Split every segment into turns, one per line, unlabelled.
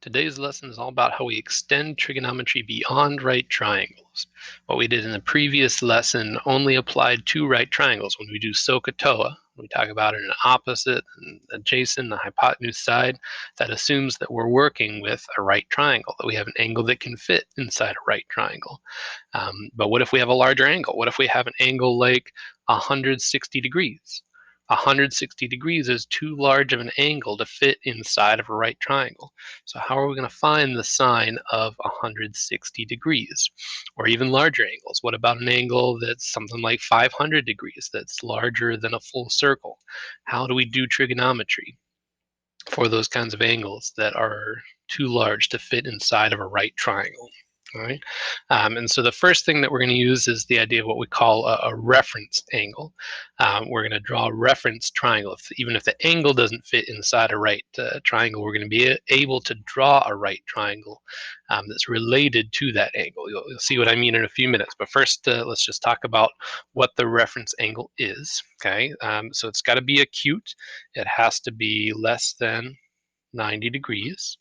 Today's lesson is all about how we extend trigonometry beyond right triangles. What we did in the previous lesson only applied to right triangles. When we do SOHCAHTOA, we talk about an opposite, and adjacent, the hypotenuse side. That assumes that we're working with a right triangle, that we have an angle that can fit inside a right triangle. But what if we have a larger angle? What if we have an angle like 160 degrees? 160 degrees is too large of an angle to fit inside of a right triangle. So how are we going to find the sine of 160 degrees? Or even larger angles. What about an angle that's something like 500 degrees, that's larger than a full circle? How do we do trigonometry for those kinds of angles that are too large to fit inside of a right triangle? All right. And so the first thing that we're going to use is the idea of what we call a reference angle. We're going to draw a reference triangle. Even if the angle doesn't fit inside a right triangle, we're going to be able to draw a right triangle that's related to that angle. You'll see what I mean in a few minutes. But first, let's just talk about what the reference angle is. Okay. So it's got to be acute. It has to be less than 90 degrees.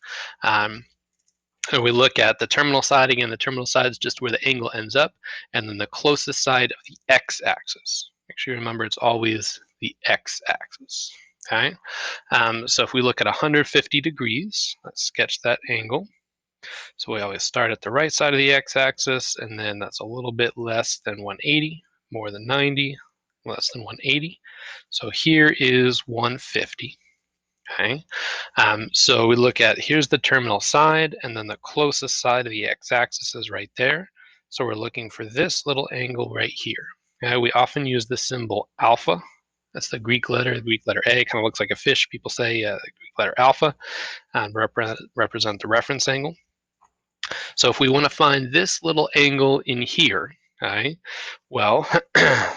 So we look at the terminal side. Again, the terminal side is just where the angle ends up, and then the closest side of the x-axis. Make sure you remember it's always the x-axis. Okay, so if we look at 150 degrees, let's sketch that angle. So we always start at the right side of the x-axis, and then that's a little bit less than 180, more than 90, less than 180. So here is 150. Okay, so we look at, here's the terminal side, and then the closest side of the x-axis is right there. So we're looking for this little angle right here. Okay, we often use the symbol alpha. That's the Greek letter A, kind of looks like a fish. People say the Greek letter alpha, and represent the reference angle. So if we want to find this little angle in here, okay, well,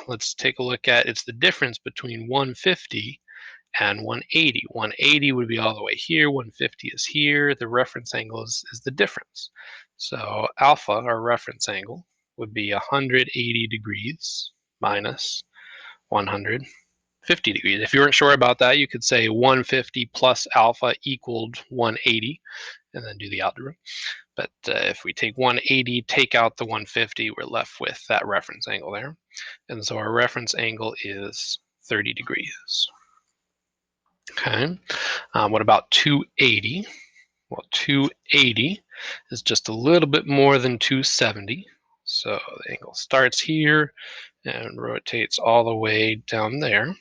let's take a look at, it's the difference between 150 and 180. 180 would be all the way here, 150 is here. The reference angle is the difference. So alpha, our reference angle, would be 180 degrees minus 150 degrees. If you weren't sure about that, you could say 150 plus alpha equaled 180, and then do the algebra. But if we take 180, take out the 150, we're left with that reference angle there. And so our reference angle is 30 degrees. Okay, what about 280? Well, 280 is just a little bit more than 270. So the angle starts here and rotates all the way down there.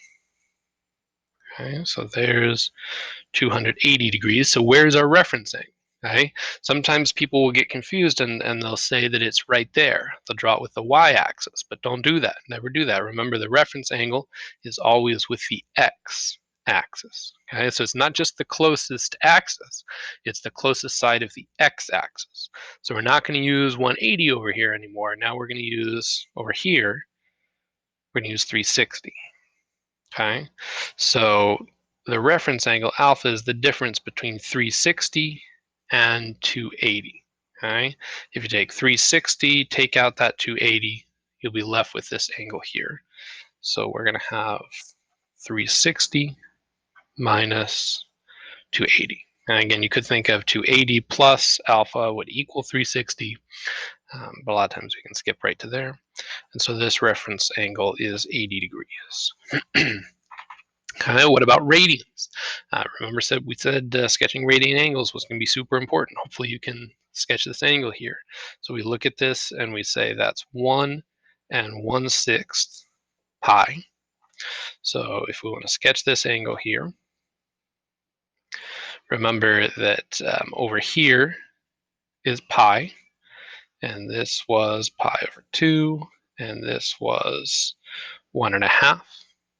Okay, so there's 280 degrees. So where's our reference angle? Okay, sometimes people will get confused and they'll say that it's right there. They'll draw it with the y-axis, but don't do that. Never do that. Remember, the reference angle is always with the x-axis. Okay, so it's not just the closest axis, it's the closest side of the x-axis. So we're not going to use 180 over here anymore. Now we're going to use, over here, we're going to use 360. Okay, so the reference angle alpha is the difference between 360 and 280. Okay, if you take 360, take out that 280, you'll be left with this angle here. So we're going to have 360 minus 280. And again, you could think of 280 plus alpha would equal 360, but a lot of times we can skip right to there. And so this reference angle is 80 degrees. Okay, what about radians? Remember, we said sketching radian angles was going to be super important. Hopefully you can sketch this angle here. So we look at this and we say that's 1 1/6 pi. So if we want to sketch this angle here, remember that over here is pi, and this was pi over 2, and this was 1.5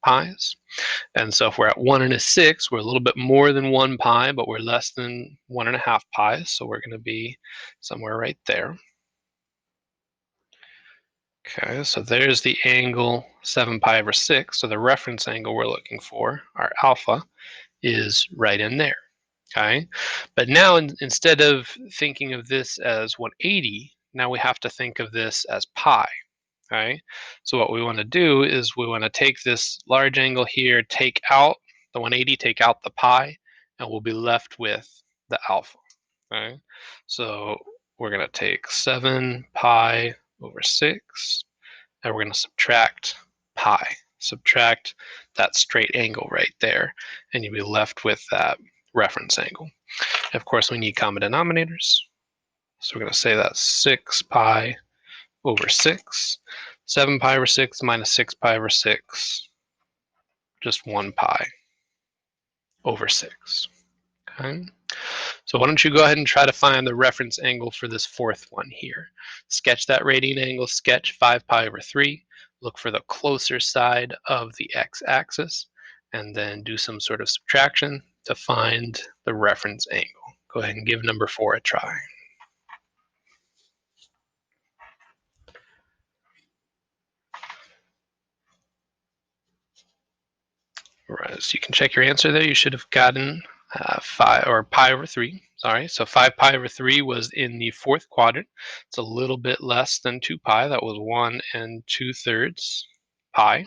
pi's. And so if we're at 1 1/6, we're a little bit more than 1 pi, but we're less than 1.5 pi's. So we're going to be somewhere right there. Okay, so there's the angle 7 pi over 6. So the reference angle we're looking for, our alpha, is right in there. Okay, but now instead of thinking of this as 180, now we have to think of this as pi. Okay, so what we want to do is we want to take this large angle here, take out the 180, take out the pi, and we'll be left with the alpha. Okay, so we're going to take 7 pi over 6, and we're going to subtract pi. Subtract that straight angle right there, and you'll be left with that reference angle. Of course, we need common denominators, so we're going to say that's 6 pi over 6. 7 pi over 6 minus 6 pi over 6, just 1 pi over 6. Okay. So why don't you go ahead and try to find the reference angle for this fourth one here. Sketch that radian angle, sketch 5 pi over 3, look for the closer side of the x-axis, and then do some sort of subtraction to find the reference angle. Go ahead and give number 4 a try. All right, so you can check your answer there. You should have gotten 5 or pi over 3. Sorry, so 5 pi over 3 was in the fourth quadrant. It's a little bit less than 2 pi. That was 1 2/3 pi.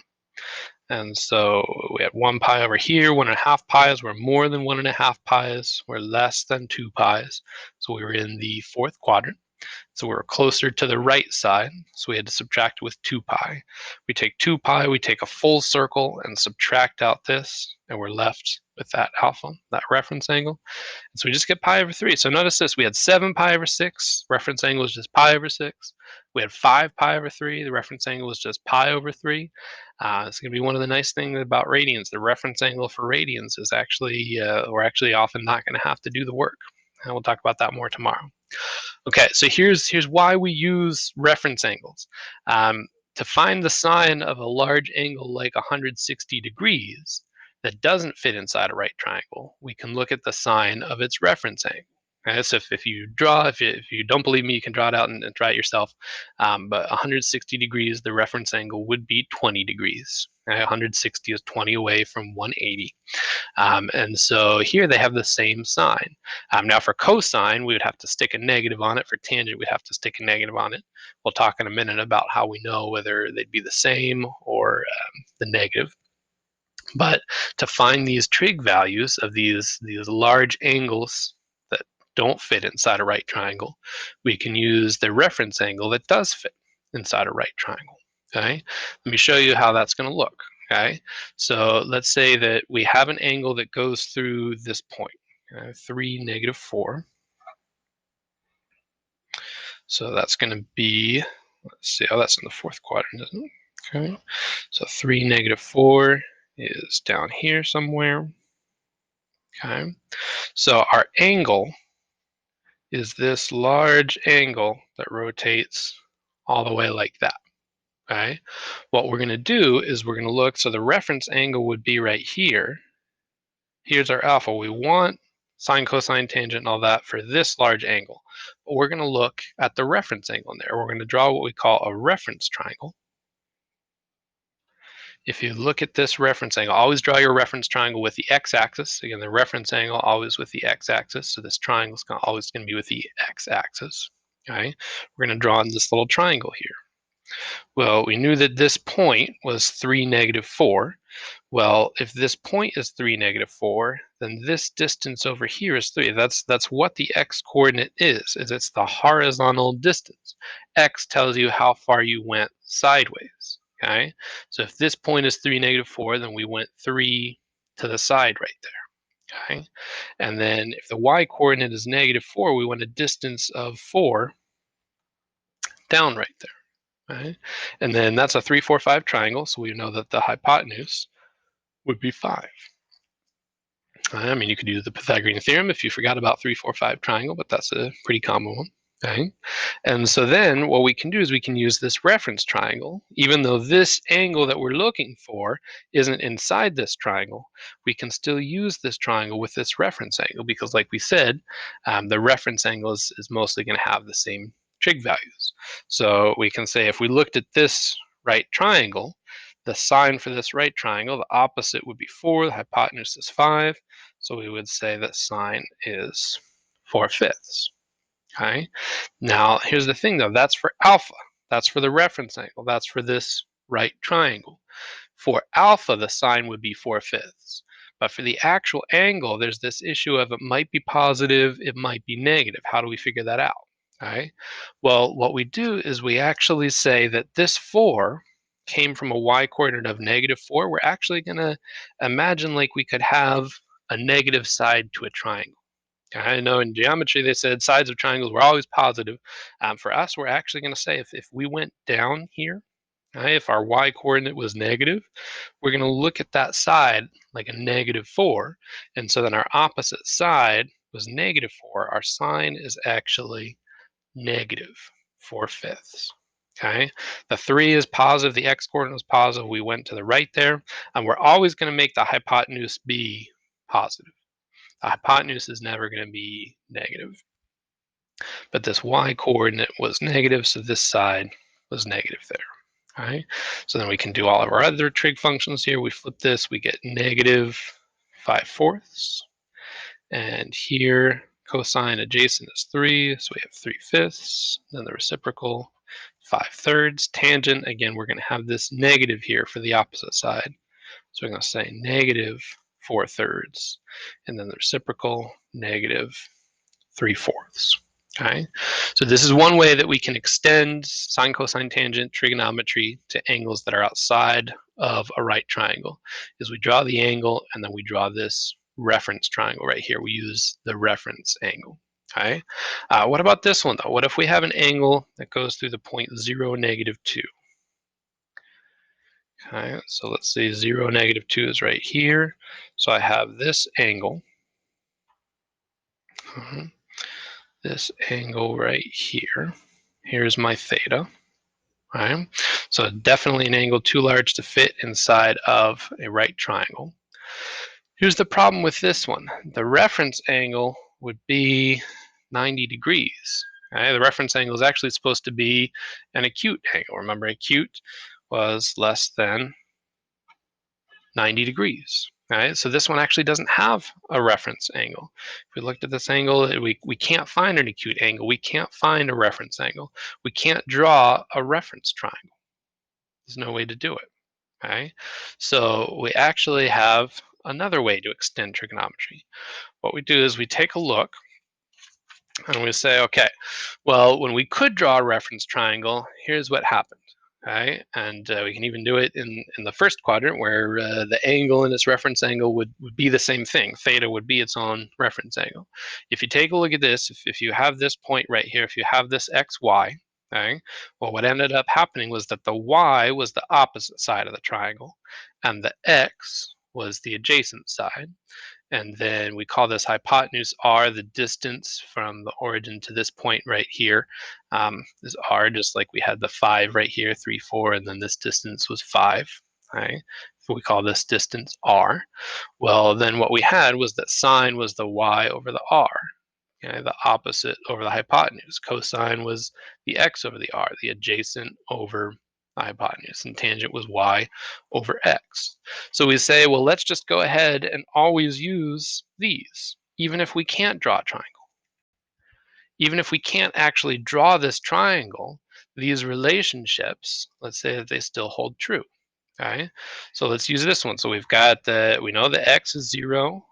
And so we had 1 pi over here. 1.5 pi's were more than 1.5 pi's. Were less than 2 pi's. So we were in the fourth quadrant. So we were closer to the right side, so we had to subtract with 2 pi. We take 2 pi, we take a full circle and subtract out this, and we're left with that alpha, that reference angle. And so we just get pi over 3. So notice this, we had 7 pi over 6, reference angle is just pi over 6. We had 5 pi over 3, the reference angle is just pi over 3. It's going to be one of the nice things about radians. The reference angle for radians is actually, we're actually often not going to have to do the work. And we'll talk about that more tomorrow. Okay, so here's why we use reference angles. To find the sine of a large angle like 160 degrees that doesn't fit inside a right triangle, we can look at the sine of its reference angle. Okay, so if you draw, if you don't believe me, you can draw it out and try it yourself. But 160 degrees, the reference angle would be 20 degrees. Okay, 160 is 20 away from 180. And so here they have the same sign. Now for cosine, we would have to stick a negative on it. For tangent, we'd have to stick a negative on it. We'll talk in a minute about how we know whether they'd be the same or the negative. But to find these trig values of these large angles that don't fit inside a right triangle, we can use the reference angle that does fit inside a right triangle. Okay, let me show you how that's going to look. Okay, so let's say that we have an angle that goes through this point, 3, -4. So that's going to be, let's see, oh, that's in the fourth quadrant, isn't it? Okay, so 3, -4 is down here somewhere. Okay, so our angle is this large angle that rotates all the way like that. Okay, what we're going to do is we're going to look, so the reference angle would be right here. Here's our alpha. We want sine, cosine, tangent, and all that for this large angle. But we're going to look at the reference angle in there. We're going to draw what we call a reference triangle. If you look at this reference angle, always draw your reference triangle with the x-axis. Again, the reference angle always with the x-axis. So this triangle is always going to be with the x-axis. Okay, we're going to draw in this little triangle here. Well, we knew that this point was 3, -4. Well, if this point is 3, -4, then this distance over here is 3. That's what the x-coordinate is it's the horizontal distance. X tells you how far you went sideways. Okay, so if this point is 3, -4, then we went 3 to the side right there. Okay, and then if the y-coordinate is -4, we went a distance of 4 down right there. Okay, and then that's a 3, 4, 5 triangle, so we know that the hypotenuse would be 5. I mean, you could use the Pythagorean theorem if you forgot about 3, 4, 5 triangle, but that's a pretty common one. Okay, and so then what we can do is we can use this reference triangle. Even though this angle that we're looking for isn't inside this triangle, we can still use this triangle with this reference angle because, like we said, the reference angle is mostly going to have the same trig values. So we can say if we looked at this right triangle, the sine for this right triangle, the opposite would be 4, the hypotenuse is 5, so we would say that sine is 4/5. Okay, now here's the thing though, that's for alpha, that's for the reference angle, that's for this right triangle. For alpha, the sine would be 4/5. But for the actual angle, there's this issue of it might be positive, it might be negative. How do we figure that out? All right. Well, what we do is we actually say that this 4 came from a y-coordinate of -4. We're actually going to imagine like we could have a negative side to a triangle. I know in geometry they said sides of triangles were always positive. For us, we're actually going to say if we went down here, right, if our y-coordinate was negative, we're going to look at that side like a -4. And so then our opposite side was -4. Our sign is actually -4/5. Okay, the 3 is positive, the x-coordinate was positive. We went to the right there, and we're always going to make the hypotenuse be positive. The hypotenuse is never going to be negative. But this y-coordinate was negative, so this side was negative there. All right, so then we can do all of our other trig functions here. We flip this, we get -5/4. And here, cosine adjacent is 3, so we have 3/5. Then the reciprocal, 5/3. Tangent, again, we're going to have this negative here for the opposite side. So we're going to say -4/3. And then the reciprocal, -3/4. Okay, so this is one way that we can extend sine, cosine, tangent trigonometry to angles that are outside of a right triangle. Is we draw the angle and then we draw this reference triangle right here. We use the reference angle. Okay, what about this one though? What if we have an angle that goes through the point 0, -2? Okay, so let's say 0, -2 is right here. So I have this angle. This angle right here. Here's my theta. Right? So definitely an angle too large to fit inside of a right triangle. Here's the problem with this one. The reference angle would be 90 degrees. Okay? The reference angle is actually supposed to be an acute angle. Remember, acute was less than 90 degrees. Right? So this one actually doesn't have a reference angle. If we looked at this angle, we can't find an acute angle. We can't find a reference angle. We can't draw a reference triangle. There's no way to do it. Okay? So we actually have another way to extend trigonometry. What we do is we take a look and we say, okay, well, when we could draw a reference triangle, here's what happened. Okay, and we can even do it in the first quadrant where the angle and its reference angle would be the same thing. Theta would be its own reference angle. If you take a look at this, if you have this point right here, if you have this xy, okay, well, what ended up happening was that the y was the opposite side of the triangle, and the x was the adjacent side. And then we call this hypotenuse r, the distance from the origin to this point right here is r, just like we had the 5 right here, 3, 4, and then this distance was 5. Right? So we call this distance r. Well, then what we had was that sine was the y over the r. Okay, the opposite over the hypotenuse. Cosine was the x over the r, the adjacent over the hypotenuse, and tangent was y over x. So we say, well, let's just go ahead and always use these, even if we can't draw a triangle. Even if we can't actually draw this triangle, these relationships, let's say that they still hold true. Okay, so let's use this one. So we know the x is 0,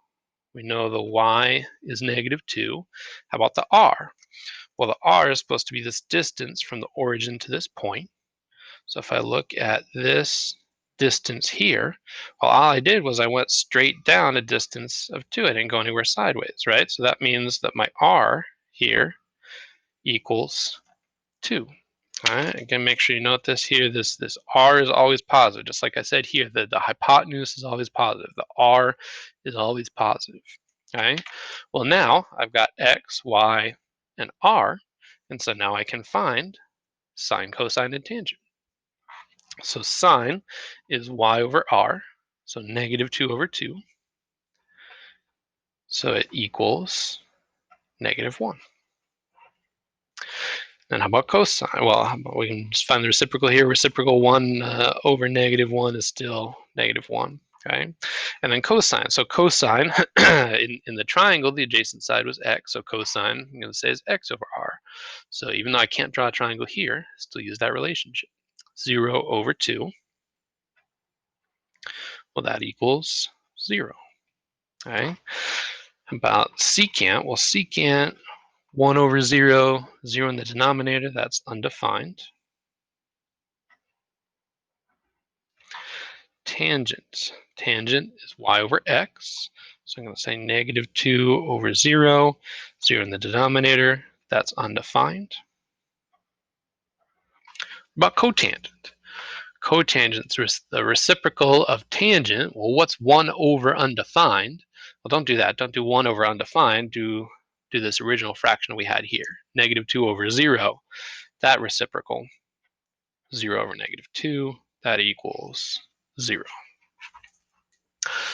we know the y is -2. How about the r? Well, the r is supposed to be this distance from the origin to this point. So if I look at this distance here, well, all I did was I went straight down a distance of 2. I didn't go anywhere sideways, right? So that means that my r here equals 2. All right, again, make sure you note this here. This r is always positive. Just like I said here, the hypotenuse is always positive. The r is always positive. Okay, well, now I've got x, y, and r, and so now I can find sine, cosine, and tangent. So sine is y over r, so -2/2. So it equals -1. And how about cosine? Well, we can just find the reciprocal here. Reciprocal 1 over -1 is still -1. Okay, and then cosine. So cosine in the triangle, the adjacent side was x. So cosine, I'm going to say, is x over r. So even though I can't draw a triangle here, I still use that relationship. 0 over 2. Well, that equals 0. Okay. About secant, well, secant 1 over 0, 0 in the denominator, that's undefined. Tangent. Tangent is y over x. So I'm going to say negative 2 over 0, 0 in the denominator, that's undefined. About cotangent. Cotangent is the reciprocal of tangent. Well, what's 1 over undefined? Well, don't do that. Don't do 1 over undefined. Do this original fraction we had here. Negative 2 over 0. That reciprocal, 0 over negative 2, that equals 0.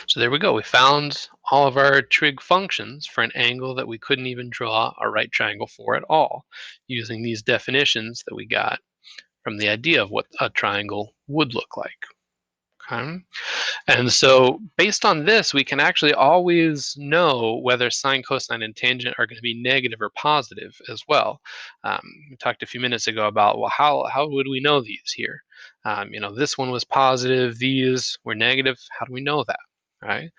So there we go. We found all of our trig functions for an angle that we couldn't even draw a right triangle for at all, using these definitions that we got from the idea of what a triangle would look like. Okay. And so based on this, we can actually always know whether sine, cosine, and tangent are going to be negative or positive as well. We talked a few minutes ago about, well, how would we know these here? This one was positive, these were negative. How do we know that? Right?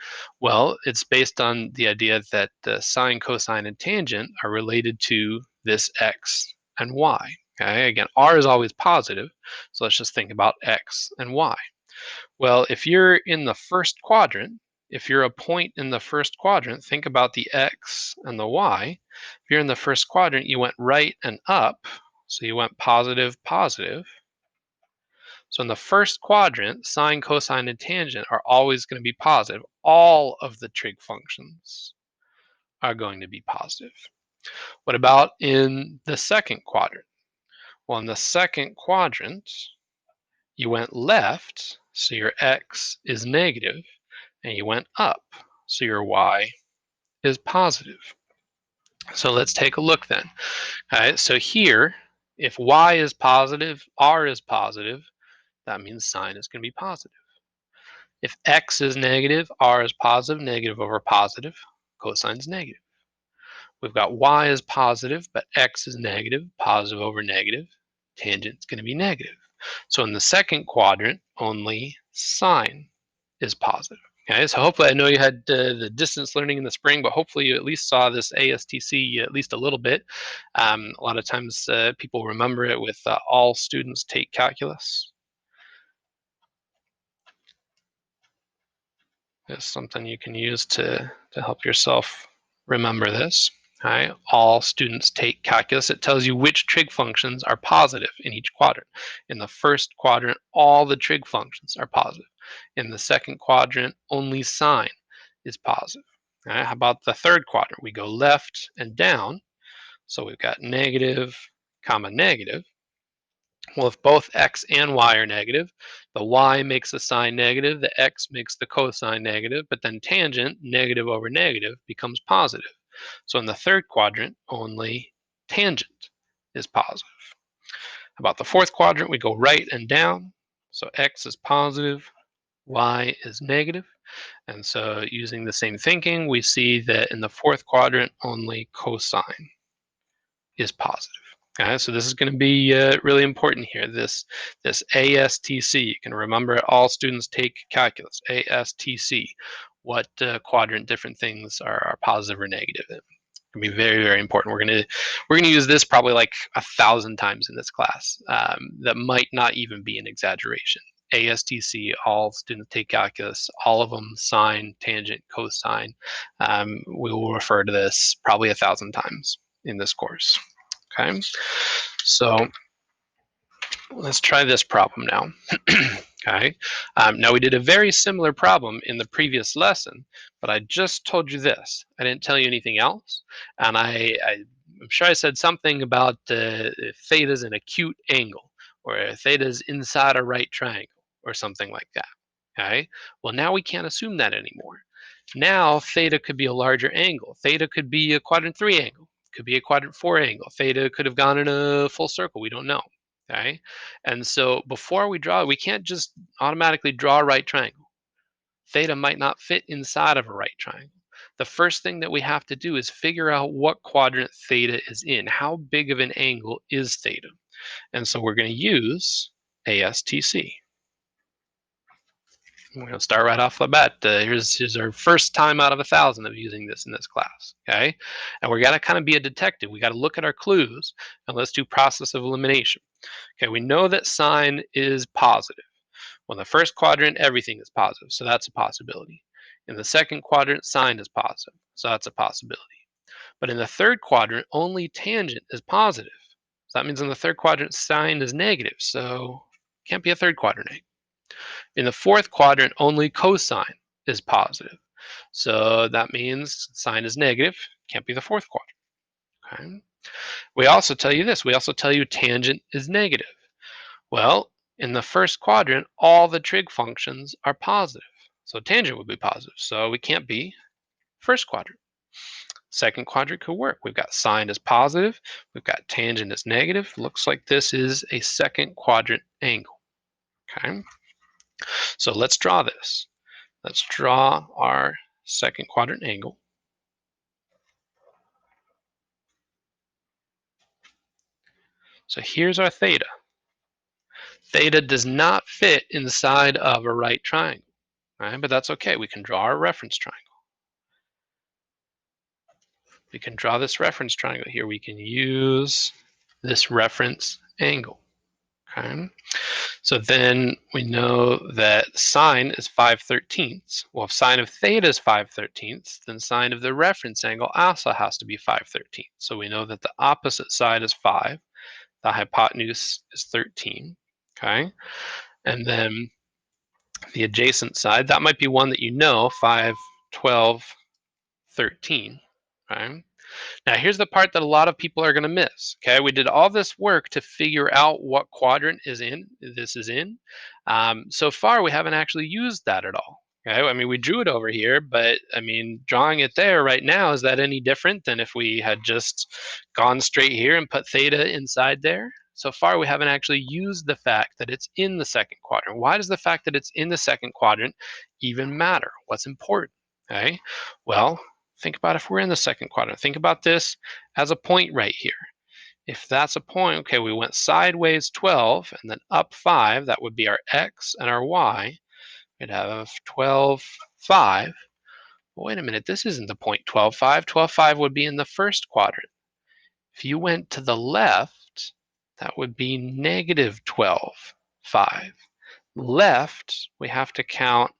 Well, it's based on the idea that the sine, cosine, and tangent are related to this x and y. Okay, again, r is always positive, so let's just think about x and y. Well, if you're in the first quadrant, if you're a point in the first quadrant, think about the x and the y. If you're in the first quadrant, you went right and up, so you went positive, positive. So in the first quadrant, sine, cosine, and tangent are always going to be positive. All of the trig functions are going to be positive. What about in the second quadrant? Well, in the second quadrant, you went left, so your x is negative, and you went up, so your y is positive. So let's take a look then. All right, so here, if y is positive, r is positive, that means sine is going to be positive. If x is negative, r is positive, negative over positive, cosine is negative. We've got y is positive, but x is negative, positive over negative, tangent is going to be negative. So in the second quadrant, only sine is positive. Okay, so hopefully I know you had the distance learning in the spring, but hopefully you at least saw this ASTC at least a little bit. A lot of times people remember it with all students take calculus. It's something you can use to help yourself remember this. All right, all students take calculus. It tells you which trig functions are positive in each quadrant. In the first quadrant, all the trig functions are positive. In the second quadrant, only sine is positive. All right, how about the third quadrant? We go left and down. So we've got negative, comma, negative. Well, if both x and y are negative, the y makes the sine negative, the x makes the cosine negative, but then tangent, negative over negative, becomes positive. So in the third quadrant, only tangent is positive. About the fourth quadrant, we go right and down. So x is positive, y is negative. And so using the same thinking, we see that in the fourth quadrant, only cosine is positive. Okay, so this is going to be really important here. This ASTC, you can remember it. All students take calculus. ASTC, what quadrant different things are positive or negative in. Can be very, very important. We're gonna use this probably like 1,000 times in this class. That might not even be an exaggeration. ASTC, all students take calculus, all of them sine, tangent, cosine. We will refer to this probably 1,000 times in this course. Okay, so let's try this problem now. Okay, now we did a very similar problem in the previous lesson, but I just told you this. I didn't tell you anything else, and I'm sure I said something about theta is an acute angle, or theta is inside a right triangle, or something like that. Okay, well now we can't assume that anymore. Now theta could be a larger angle. Theta could be a quadrant 3 angle. Could be a quadrant 4 angle. Theta could have gone in a full circle. We don't know. Okay, and so before we draw, we can't just automatically draw a right triangle. Theta might not fit inside of a right triangle. The first thing that we have to do is figure out what quadrant theta is in. How big of an angle is theta? And so we're going to use ASTC. We're going to start right off the bat. Here's our first time out of 1,000 of using this in this class, okay? And we got to kind of be a detective. We got to look at our clues, and let's do process of elimination. Okay, we know that sine is positive. Well, in the first quadrant, everything is positive, so that's a possibility. In the second quadrant, sine is positive, so that's a possibility. But in the third quadrant, only tangent is positive. So that means in the third quadrant, sine is negative, so can't be a third quadrant angle. In the fourth quadrant, only cosine is positive. So that means sine is negative, can't be the fourth quadrant. Okay. We also tell you this, we also tell you tangent is negative. Well, in the first quadrant, all the trig functions are positive. So tangent would be positive, so we can't be first quadrant. Second quadrant could work. We've got sine is positive, we've got tangent is negative. Looks like this is a second quadrant angle. Okay. So let's draw this. Let's draw our second quadrant angle. So here's our theta. Theta does not fit inside of a right triangle, right? But that's okay. We can draw our reference triangle. We can draw this reference triangle here. We can use this reference angle. Okay. So then we know that sine is 5/13. Well, if sine of theta is 5/13, then sine of the reference angle also has to be 5/13. So we know that the opposite side is 5. The hypotenuse is 13. Okay. And then the adjacent side, that might be one that you know, 5, 12, 13. Okay. Now, here's the part that a lot of people are going to miss. Okay, we did all this work to figure out what quadrant this is in. So far, we haven't actually used that at all. Okay, I mean, we drew it over here, but I mean, drawing it there right now, is that any different than if we had just gone straight here and put theta inside there? So far, we haven't actually used the fact that it's in the second quadrant. Why does the fact that it's in the second quadrant even matter? What's important? Okay, well, think about if we're in the second quadrant. Think about this as a point right here. If that's a point, okay, we went sideways 12 and then up 5. That would be our x and our y. We'd have 12, 5. But wait a minute, this isn't the point 12, 5. 12, 5 would be in the first quadrant. If you went to the left, that would be negative 12, 5. Left, we have to count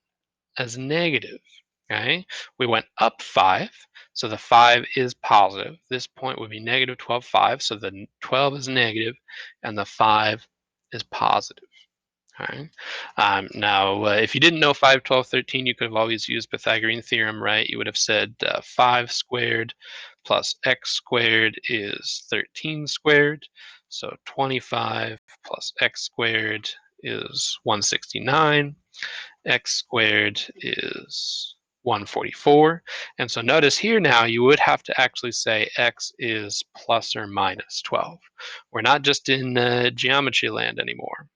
as negative. Okay, we went up 5, so the 5 is positive. This point would be negative 12, 5, so the 12 is negative, and the 5 is positive. Okay. Now, if you didn't know 5, 12, 13, you could have always used Pythagorean theorem, right? You would have said 5 squared plus x squared is 13 squared, so 25 plus x squared is 169. X squared is 144. And so notice here now you would have to actually say x is plus or minus 12. We're not just in geometry land anymore.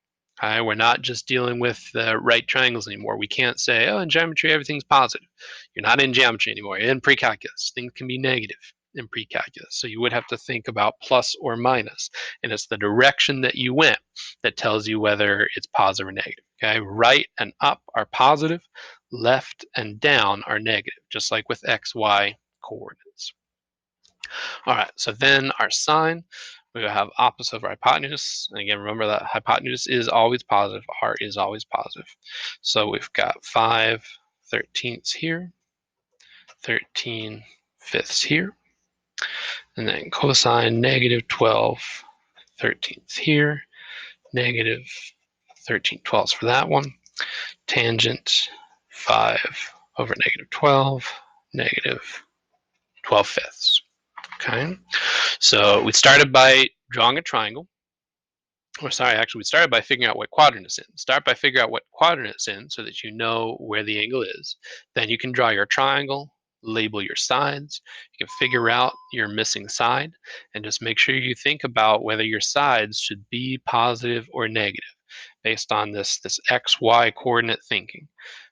Okay? We're not just dealing with right triangles anymore. We can't say, oh, in geometry everything's positive. You're not in geometry anymore. You're in precalculus. Things can be negative in precalculus. So you would have to think about plus or minus. And it's the direction that you went that tells you whether it's positive or negative. Okay, right and up are positive, left and down are negative, just like with x, y coordinates. All right, so then our sine, we will have opposite of our hypotenuse. And again, remember that hypotenuse is always positive, r is always positive. So we've got 5/13 here, 13/5 here, and then cosine negative 12/13 here, negative 13/12 for that one. Tangent 5/-12, negative 12/5. Okay, so we started by drawing a triangle. Or sorry, actually, we started by figuring out what quadrant it's in. Start by figuring out what quadrant it's in so that you know where the angle is. Then you can draw your triangle, label your sides. You can figure out your missing side, and just make sure you think about whether your sides should be positive or negative based on this x, y coordinate thinking.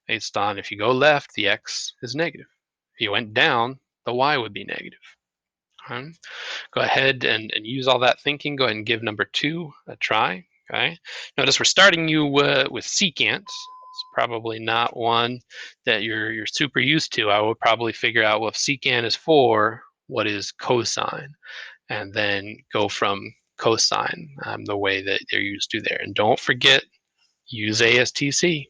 Based on if you go left, the x is negative. If you went down, the y would be negative. Okay. Go ahead and use all that thinking. Go ahead and give number 2 a try. Okay. Notice we're starting you with secant. It's probably not one that you're super used to. I would probably figure out, well, if secant is 4, what is cosine? And then go from cosine the way that they're used to there. And don't forget, use ASTC.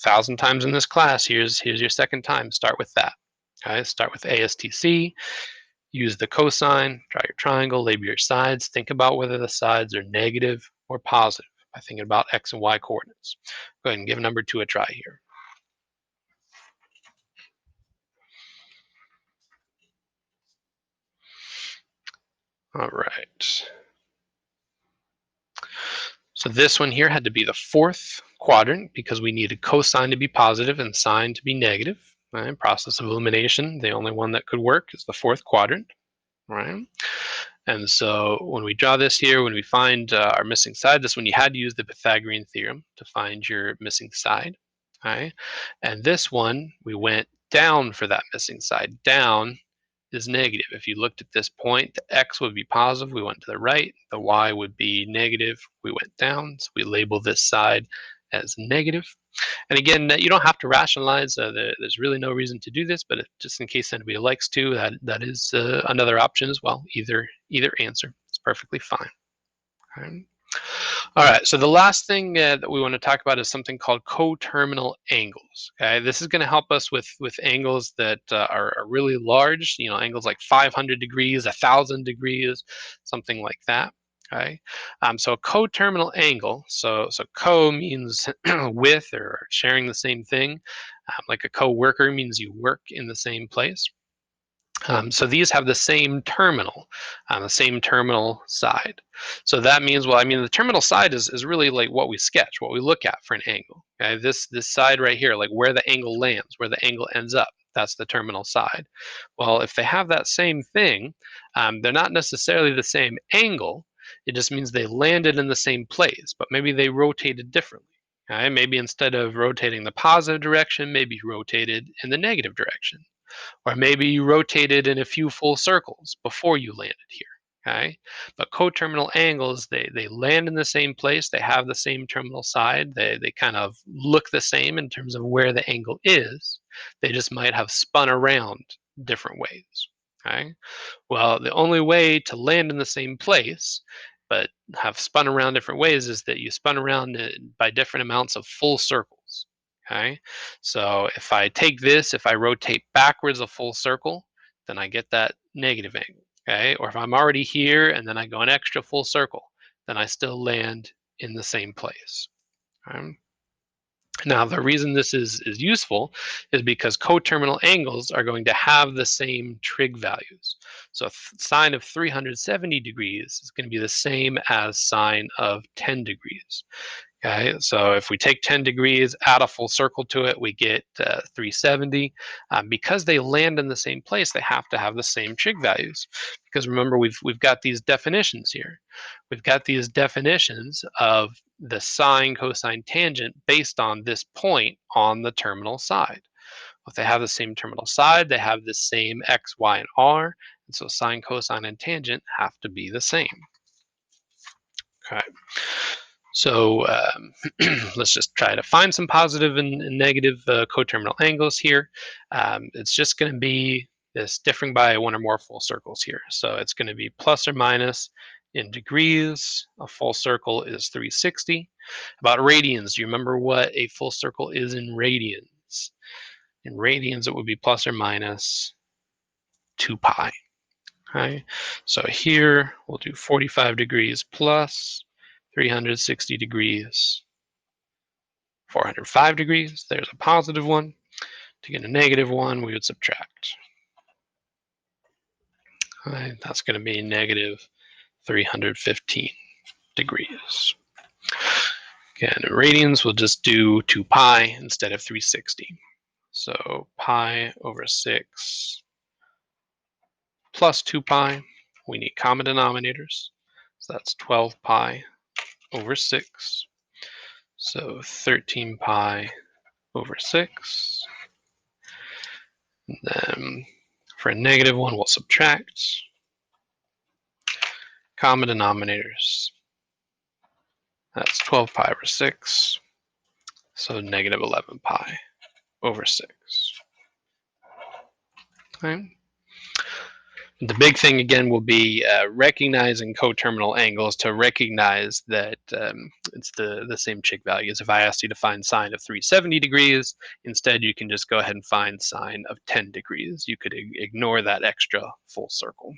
1,000 times in this class, here's your second time. Start with that. Okay, start with ASTC. Use the cosine, draw your triangle, label your sides. Think about whether the sides are negative or positive by thinking about x and y coordinates. Go ahead and give number 2 a try here. All right. So this one here had to be the 4th quadrant because we needed cosine to be positive and sine to be negative. Right? Process of elimination, the only one that could work is the 4th quadrant. Right? And so when we draw this here, when we find our missing side, this one you had to use the Pythagorean theorem to find your missing side. Right? And this one, we went down for that missing side. Down is negative. If you looked at this point, the x would be positive, we went to the right. The y would be negative, we went down. So we label this side as negative. And again, you don't have to rationalize. There's really no reason to do this, but just in case anybody likes to, that is another option as well. Either answer, it's perfectly fine. Okay. All right, so the last thing that we want to talk about is something called coterminal angles. Okay, this is going to help us with angles that are really large. You know, angles like 500 degrees, 1,000 degrees, something like that. Okay, so a coterminal angle. So co means with or sharing the same thing. Like a co-worker means you work in the same place. So these have the same terminal side. So that means, well, I mean, the terminal side is really like what we sketch, what we look at for an angle. Okay? This side right here, like where the angle lands, where the angle ends up, that's the terminal side. Well, if they have that same thing, they're not necessarily the same angle. It just means they landed in the same place, but maybe they rotated differently. Okay? Maybe instead of rotating the positive direction, maybe rotated in the negative direction. Or maybe you rotated in a few full circles before you landed here. Okay, but coterminal angles, they land in the same place, they have the same terminal side, they kind of look the same in terms of where the angle is. They just might have spun around different ways. Okay, well, the only way to land in the same place but have spun around different ways is that you spun around by different amounts of full circles. Okay, so if I take this, if I rotate backwards a full circle, then I get that negative angle. Okay, or if I'm already here and then I go an extra full circle, then I still land in the same place. Okay? Now, the reason this is useful is because coterminal angles are going to have the same trig values. So sine of 370 degrees is going to be the same as sine of 10 degrees. Okay, so if we take 10 degrees, add a full circle to it, we get 370. Because they land in the same place, they have to have the same trig values. Because remember, we've got these definitions here. We've got these definitions of the sine, cosine, tangent based on this point on the terminal side. If they have the same terminal side, they have the same x, y, and r, and so sine, cosine, and tangent have to be the same. Okay. So let's just try to find some positive and negative coterminal angles here. It's just going to be this differing by one or more full circles here. So it's going to be plus or minus in degrees. A full circle is 360. About radians, do you remember what a full circle is in radians? In radians, it would be plus or minus 2 pi. Okay, so here we'll do 45 degrees plus 360 degrees, 405 degrees. There's a positive one. To get a negative one, we would subtract. Okay, that's going to be negative 315 degrees. Again, in radians, we'll just do 2 pi instead of 360. So pi over 6 plus 2 pi. We need common denominators. So that's 12 pi over 6. So 13 pi over 6. And then for a negative one, we'll subtract. Common denominators. That's 12 pi over 6. So negative 11 pi over 6. Okay. The big thing again will be recognizing coterminal angles to recognize that it's the same trig values. If I asked you to find sine of 370 degrees, instead you can just go ahead and find sine of 10 degrees. You could ignore that extra full circle.